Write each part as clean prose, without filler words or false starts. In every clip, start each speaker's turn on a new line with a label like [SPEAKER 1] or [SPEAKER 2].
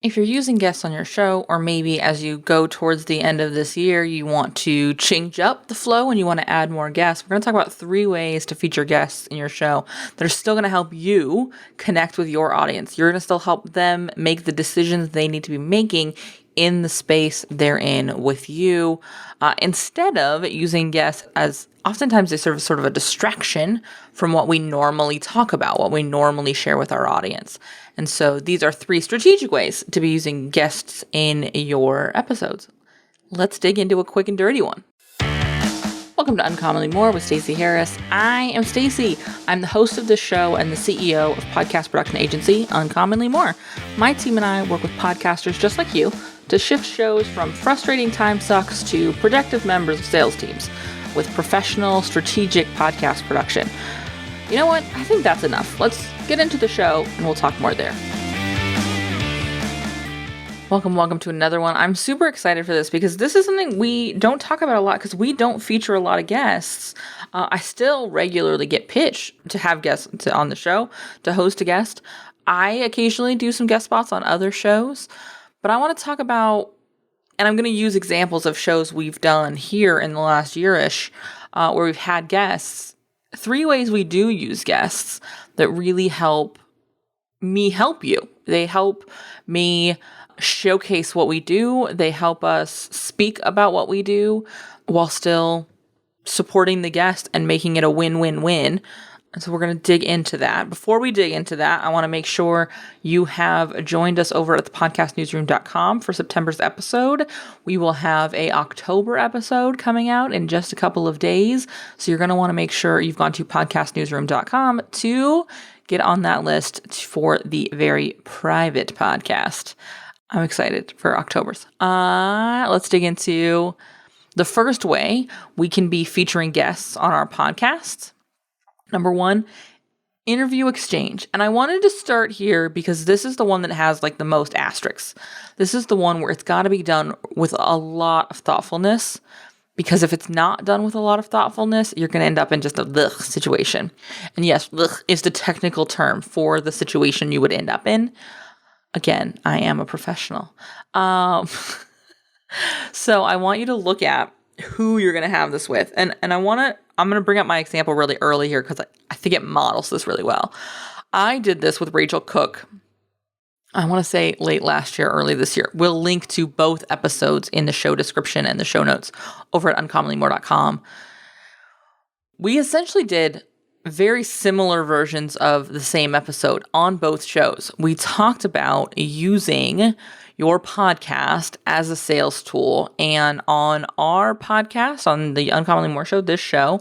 [SPEAKER 1] If you're using guests on your show, or maybe as you go towards the end of this year, you want to change up the flow and you want to add more guests, we're going to talk about 3 ways to feature guests in your show that are still going to help you connect with your audience. You're going to still help them make the decisions they need to be making in the space they're in with you, instead of using guests as oftentimes they serve as sort of a distraction from what we normally talk about, what we normally share with our audience. And so these are 3 strategic ways to be using guests in your episodes. Let's dig into a quick and dirty one. Welcome to Uncommonly More with Stacey Harris. I am Stacey. I'm the host of this show and the CEO of podcast production agency Uncommonly More. My team and I work with podcasters just like you to shift shows from frustrating time sucks to productive members of sales teams with professional, strategic podcast production. You know what? I think that's enough. Let's get into the show and we'll talk more there. Welcome to another one. I'm super excited for this because this is something we don't talk about a lot because we don't feature a lot of guests. I still regularly get pitched to have guests on the show, to host a guest. I occasionally do some guest spots on other shows, but I want to talk about, and I'm going to use examples of shows we've done here in the last year-ish where we've had guests. 3 ways we do use guests that really help me help you. They help me showcase what we do. They help us speak about what we do while still supporting the guest and making it a win-win-win. And so we're going to dig into that. Before we dig into that, I want to make sure you have joined us over at thepodcastnewsroom.com for September's episode. We will have a October episode coming out in just a couple of days. So you're going to want to make sure you've gone to podcastnewsroom.com to get on that list for the very private podcast. I'm excited for October's. Let's dig into the first way we can be featuring guests on our podcast. Number 1, interview exchange. And I wanted to start here because this is the one that has like the most asterisks. This is the one where it's got to be done with a lot of thoughtfulness, because if it's not done with a lot of thoughtfulness, you're going to end up in just a blech situation. And yes, blech is the technical term for the situation you would end up in. Again, I am a professional. So I want you to look at who you're going to have this with. And I'm going to bring up my example really early here because I think it models this really well. I did this with Rachel Cook, I want to say late last year, early this year. We'll link to both episodes in the show description and the show notes over at uncommonlymore.com. We essentially did very similar versions of the same episode on both shows. We talked about using your podcast as a sales tool. And on our podcast, on the Uncommonly More show, this show,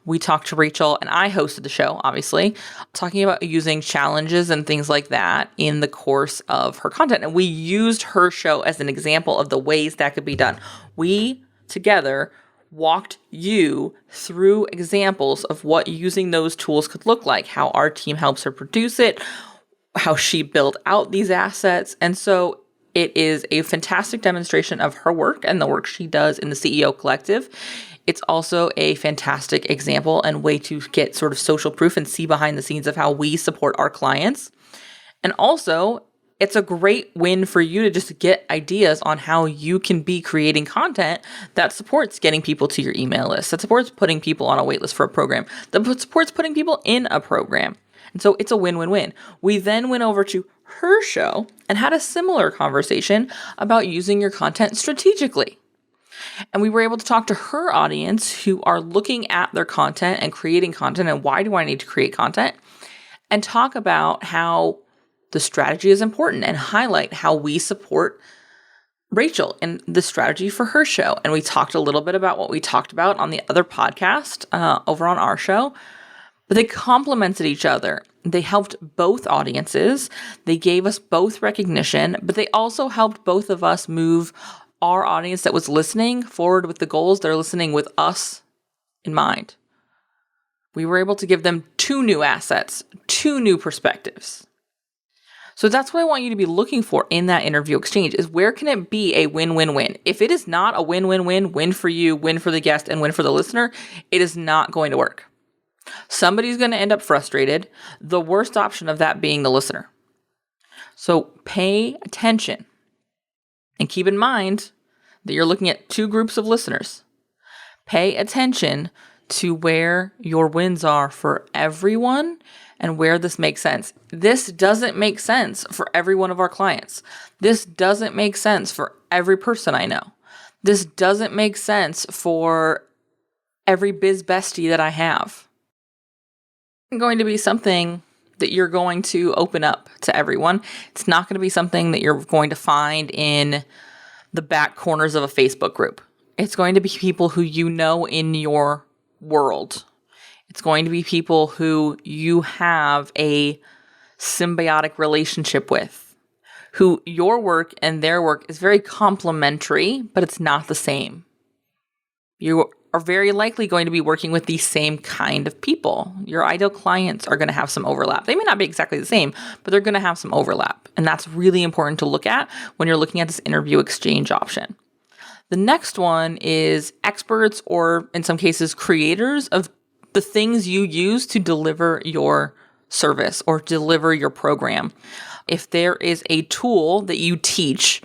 [SPEAKER 1] we talked to Rachel, and I hosted the show, obviously, talking about using challenges and things like that in the course of her content. And we used her show as an example of the ways that could be done. We, together, walked you through examples of what using those tools could look like, how our team helps her produce it, how she built out these assets. And so it is a fantastic demonstration of her work and the work she does in the CEO Collective. It's also a fantastic example and way to get sort of social proof and see behind the scenes of how we support our clients. And also, it's a great win for you to just get ideas on how you can be creating content that supports getting people to your email list, that supports putting people on a wait list for a program, that supports putting people in a program. And so it's a win-win-win. We then went over to her show and had a similar conversation about using your content strategically. And we were able to talk to her audience who are looking at their content and creating content and why do I need to create content, and talk about how the strategy is important and highlight how we support Rachel and the strategy for her show. And we talked a little bit about what we talked about on the other podcast over on our show, but they complemented each other. They helped both audiences. They gave us both recognition, but they also helped both of us move our audience that was listening forward with the goals. They're listening with us in mind. We were able to give them 2 new assets, 2 new perspectives. So that's what I want you to be looking for in that interview exchange is where can it be a win-win-win? If it is not a win-win-win, win for you, win for the guest, and win for the listener, it is not going to work. Somebody's going to end up frustrated, the worst option of that being the listener. So pay attention And keep in mind that you're looking at two groups of listeners. Pay attention to where your wins are for everyone and where this makes sense. This doesn't make sense for every one of our clients. This doesn't make sense for every person I know. This doesn't make sense for every biz bestie that I have. It's going to be something that you're going to open up to everyone. It's not going to be something that you're going to find in the back corners of a Facebook group. It's going to be people who you know in your world. It's going to be people who you have a symbiotic relationship with, who your work and their work is very complementary, but it's not the same. You are very likely going to be working with the same kind of people. Your ideal clients are going to have some overlap. They may not be exactly the same, but they're going to have some overlap. And that's really important to look at when you're looking at this interview exchange option. The next one is experts, or in some cases, creators of the things you use to deliver your service or deliver your program. If there is a tool that you teach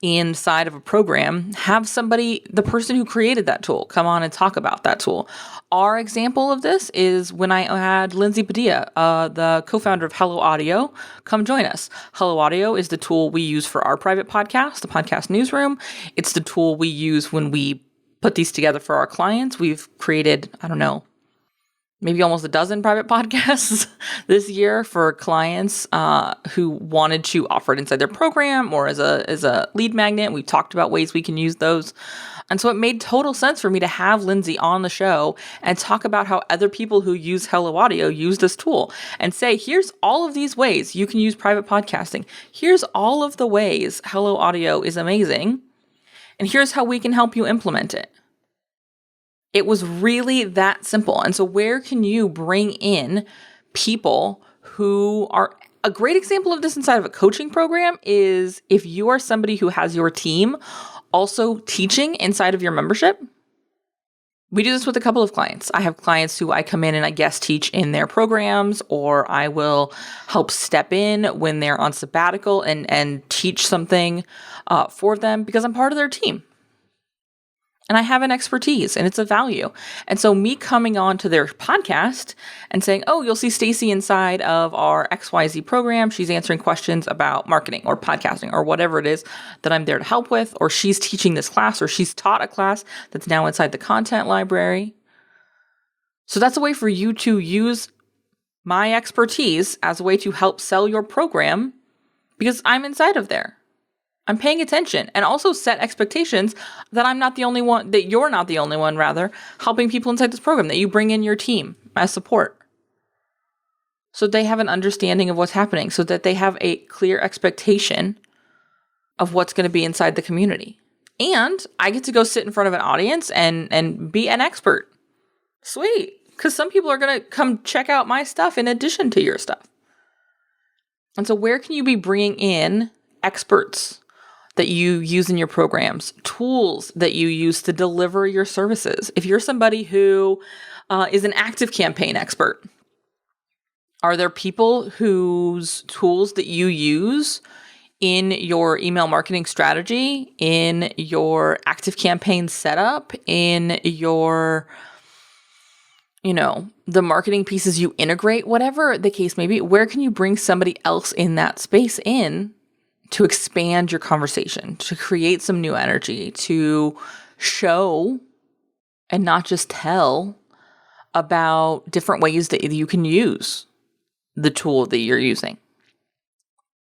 [SPEAKER 1] inside of a program, have somebody, the person who created that tool, come on and talk about that tool. Our example of this is when I had Lindsay Padilla, the co-founder of Hello Audio, come join us. Hello Audio is the tool we use for our private podcast, the Podcast Newsroom. It's the tool we use when we put these together for our clients. We've created, maybe almost a dozen private podcasts this year for clients who wanted to offer it inside their program or as a lead magnet. We've talked about ways we can use those. And so it made total sense for me to have Lindsay on the show and talk about how other people who use Hello Audio use this tool and say, here's all of these ways you can use private podcasting. Here's all of the ways Hello Audio is amazing. And here's how we can help you implement it. It was really that simple. And so where can you bring in people who are a great example of this inside of a coaching program is if you are somebody who has your team also teaching inside of your membership. We do this with a couple of clients. I have clients who I come in and I guest teach in their programs, or I will help step in when they're on sabbatical and teach something for them because I'm part of their team. And I have an expertise and it's a value. And so me coming on to their podcast and saying, oh, you'll see Stacy inside of our XYZ program. She's answering questions about marketing or podcasting or whatever it is that I'm there to help with, or she's teaching this class, or she's taught a class that's now inside the content library. So that's a way for you to use my expertise as a way to help sell your program because I'm inside of there. I'm paying attention and also set expectations that I'm not the only one, that you're not the only one, rather, helping people inside this program, that you bring in your team as support. So they have an understanding of what's happening, so that they have a clear expectation of what's going to be inside the community. And I get to go sit in front of an audience and be an expert. Sweet. Because some people are going to come check out my stuff in addition to your stuff. And so where can you be bringing in experts that you use in your programs, tools that you use to deliver your services? If you're somebody who is an active campaign expert, are there people whose tools that you use in your email marketing strategy, in your active campaign setup, in your, the marketing pieces you integrate, whatever the case may be? Where can you bring somebody else in that space in to expand your conversation, to create some new energy, to show and not just tell about different ways that you can use the tool that you're using?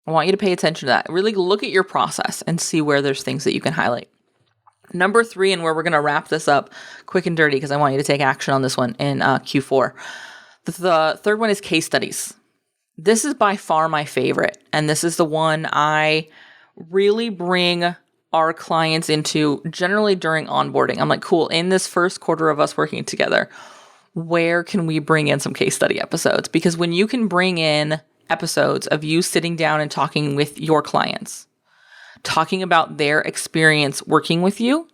[SPEAKER 1] I want you to pay attention to that. Really look at your process and see where there's things that you can highlight. Number 3, and where we're going to wrap this up quick and dirty because I want you to take action on this one in Q4. The third one is case studies. This is by far my favorite, and this is the one I really bring our clients into generally during onboarding. I'm like, cool, in this first quarter of us working together, where can we bring in some case study episodes? Because when you can bring in episodes of you sitting down and talking with your clients, talking about their experience working with you,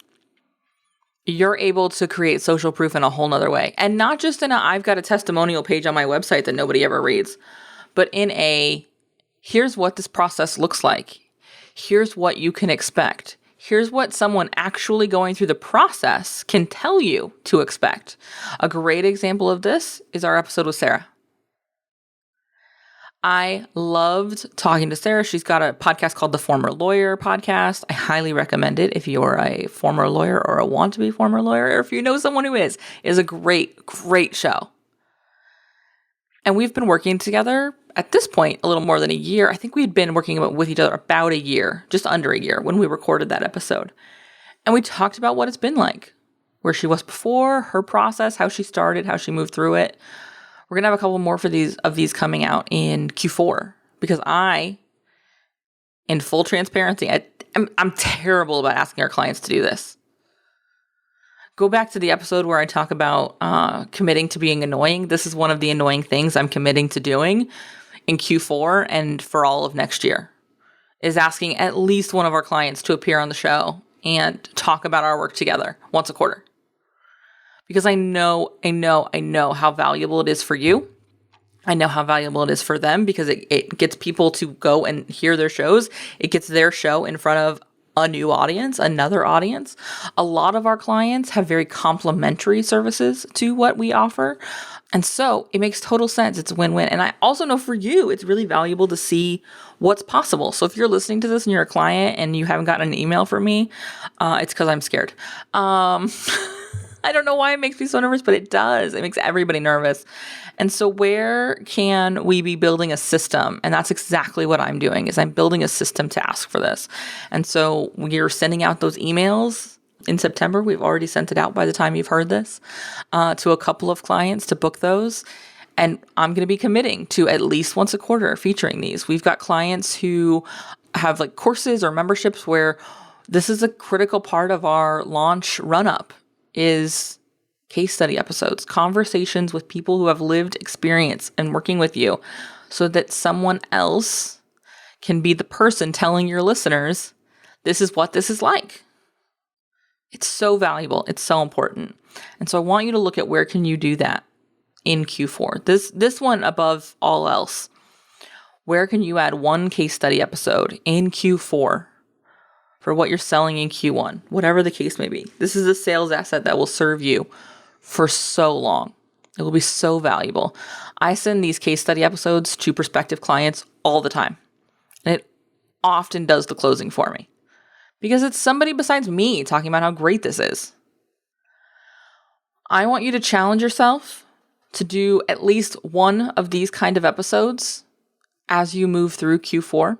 [SPEAKER 1] you're able to create social proof in a whole nother way. And not just in I've got a testimonial page on my website that nobody ever reads, but in here's what this process looks like. Here's what you can expect. Here's what someone actually going through the process can tell you to expect. A great example of this is our episode with Sarah. I loved talking to Sarah. She's got a podcast called The Former Lawyer Podcast. I highly recommend it if you're a former lawyer or a want-to-be former lawyer, or if you know someone who is. It is a great, great show. And we've been working together at this point a little more than a year. I think we had been working with each other about a year, just under a year, when we recorded that episode. And we talked about what it's been like, where she was before, her process, how she started, how she moved through it. We're going to have a couple more of these coming out in Q4 because in full transparency, I'm terrible about asking our clients to do this. Go back to the episode where I talk about committing to being annoying. This is one of the annoying things I'm committing to doing in Q4 and for all of next year, is asking at least one of our clients to appear on the show and talk about our work together once a quarter. Because I know how valuable it is for you. I know how valuable it is for them because it gets people to go and hear their shows. It gets their show in front of a new audience, another audience. A lot of our clients have very complementary services to what we offer. And so it makes total sense. It's a win-win. And I also know for you, it's really valuable to see what's possible. So if you're listening to this and you're a client and you haven't gotten an email from me, it's because I'm scared. I don't know why it makes me so nervous, but it does. It makes everybody nervous. And so where can we be building a system? And that's exactly what I'm doing, is I'm building a system to ask for this. And so we're sending out those emails in September. We've already sent it out by the time you've heard this to a couple of clients to book those. And I'm going to be committing to at least once a quarter featuring these. We've got clients who have like courses or memberships where this is a critical part of our launch run-up, is case study episodes, conversations with people who have lived experience and working with you so that someone else can be the person telling your listeners, this is what this is like. It's so valuable. It's so important. And so I want you to look at where can you do that in Q4. This one above all else. Where can you add one case study episode in Q4 for what you're selling in Q1, whatever the case may be? This is a sales asset that will serve you for so long. It will be so valuable. I send these case study episodes to prospective clients all the time. And it often does the closing for me because it's somebody besides me talking about how great this is. I want you to challenge yourself to do at least one of these kind of episodes as you move through Q4.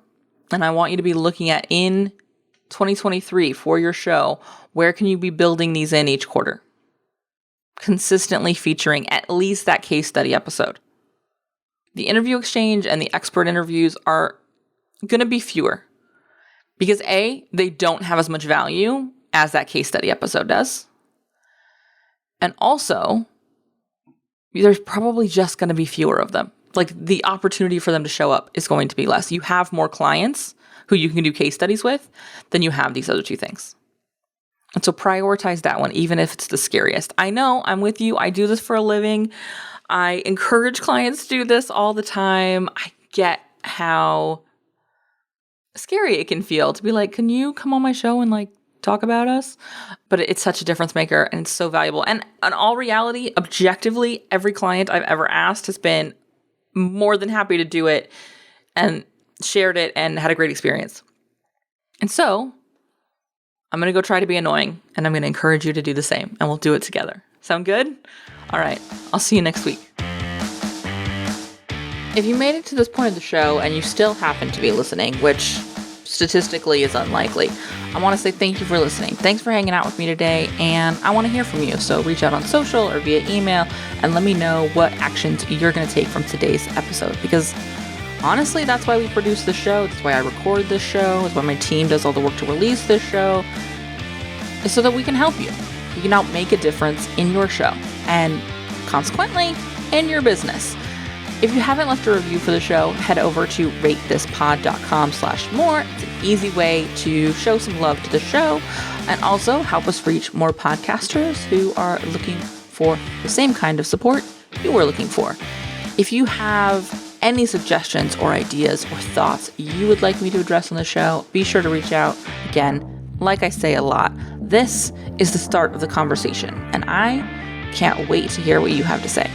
[SPEAKER 1] And I want you to be looking at in 2023 for your show, where can you be building these in each quarter? Consistently featuring at least that case study episode. The interview exchange and the expert interviews are going to be fewer because A, they don't have as much value as that case study episode does. And also, there's probably just going to be fewer of them. Like the opportunity for them to show up is going to be less. You have more clients who you can do case studies with than you have these other two things. And so prioritize that one, even if it's the scariest. I know, I'm with you. I do this for a living. I encourage clients to do this all the time. I get how scary it can feel to be like, can you come on my show and like talk about us? But it's such a difference maker and it's so valuable. And in all reality, objectively, every client I've ever asked has been more than happy to do it and shared it and had a great experience. And so I'm going to go try to be annoying and I'm going to encourage you to do the same and we'll do it together. Sound good? All right. I'll see you next week. If you made it to this point of the show and you still happen to be listening, which statistically is unlikely, I want to say thank you for listening. Thanks for hanging out with me today, and I want to hear from you. So reach out on social or via email and let me know what actions you're going to take from today's episode, because honestly, that's why we produce this show. That's why I record this show. It's why my team does all the work to release this show. It's so that we can help you. We can help make a difference in your show and consequently in your business. If you haven't left a review for the show, head over to ratethispod.com/more. It's an easy way to show some love to the show and also help us reach more podcasters who are looking for the same kind of support you were looking for. If you have any suggestions or ideas or thoughts you would like me to address on the show, be sure to reach out. Again, like I say a lot, this is the start of the conversation, and I can't wait to hear what you have to say.